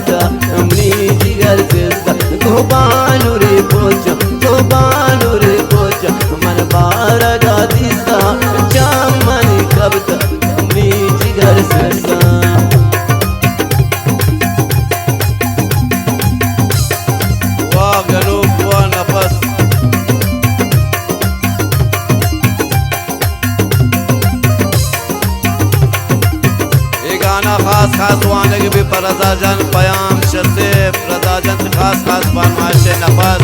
kabta amni jigar sista gobanure pocha gobanure pocha man baraga dista chamani kabta amni jigar sista खास खास वाने के भी पर रजा जान पयाम शर्तेफ रजा जान खास खास फरमाइश नफस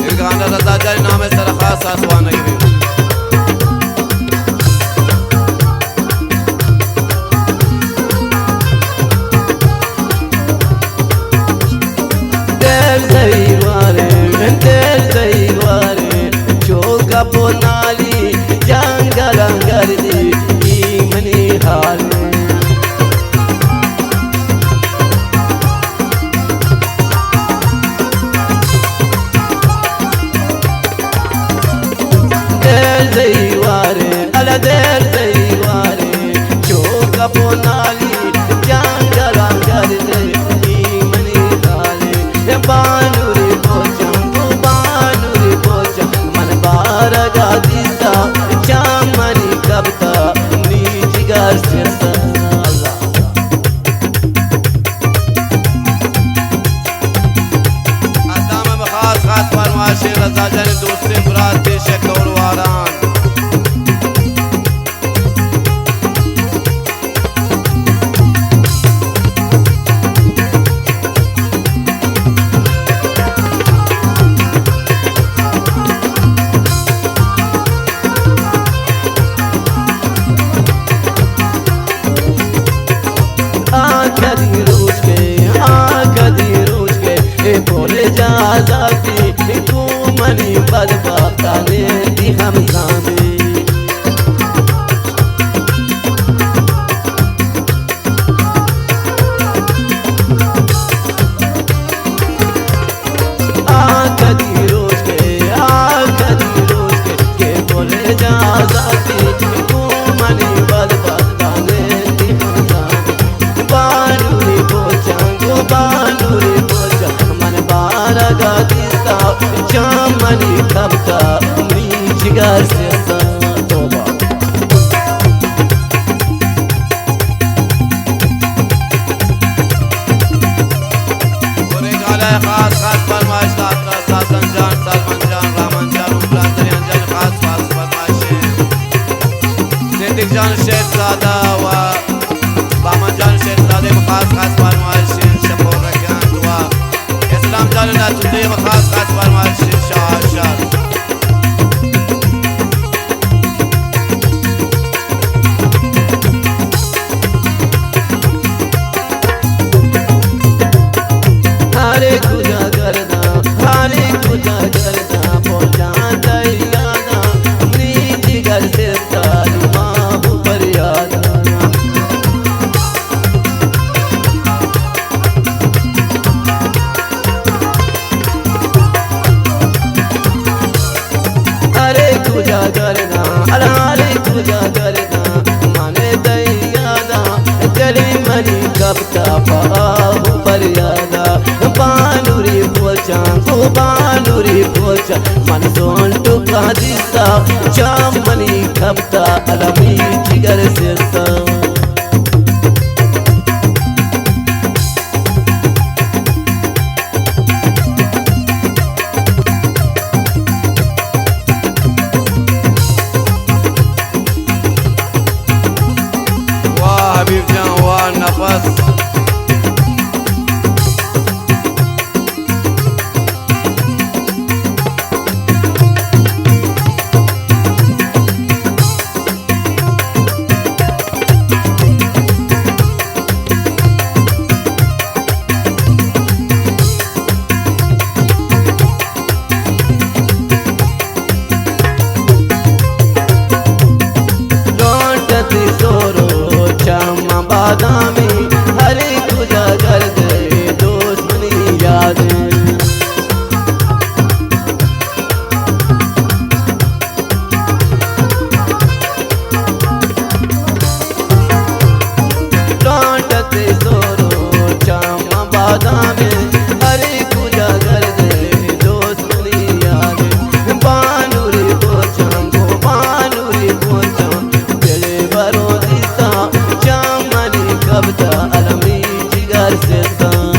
ये गाना रजा जान नाम है सर खास खास वाने के भी Del choka ponali jangalangardi imani hal del zayware choka ponali jangalangardi imani hal banuri pocha banuri pocha man baraga dista chamani kabta ni jigar sirsa Allah आदाम में खास खास फरमाइश रजा जान दूसरे मुराद पेश कौर वारान बोले जा जाती तू मनी बद बाता ने दी हम सामे कदी रोज के बोले जा जाती तू मनी बद बाता ने दी हम सामे बानूरी पोचा गो बानूरी पोचा baraga dista chamani kabta ni jigar sista toba पूरे गाला खास खास फरमाइश दाता सासन जान सलमान जान रामन जान उमरान दरियान जान खास खास फरमाइश सिद्दीक जान शेखजादा व बामन जान शेखजादे को खास खास फरमाइश शफोर रखियान दुआ इस्लाम जान तुझे खास खास फरमाइश शाह हरे खुदा करना बोला दयाना नी जिगर से तारी माँ पर यादा पूजा करना माने दैयादा गली मनी कबता पाहु पर यादा बानुरी पोचा को बानुरी पोचा मन सोन टुका दिसा चामनी कबता अलमी जिगर सिरसा हबीब जान वाह नफस सा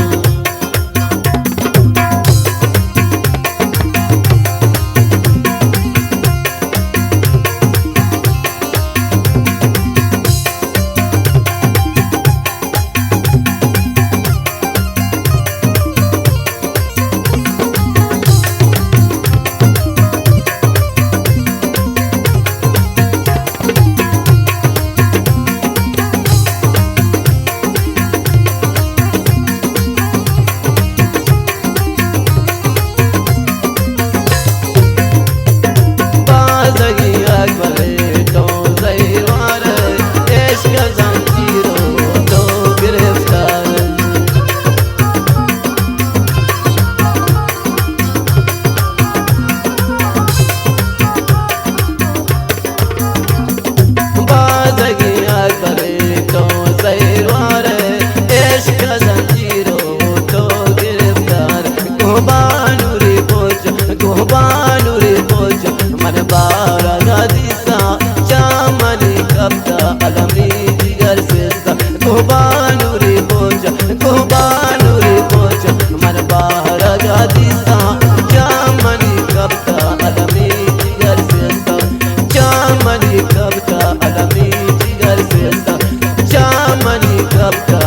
Kap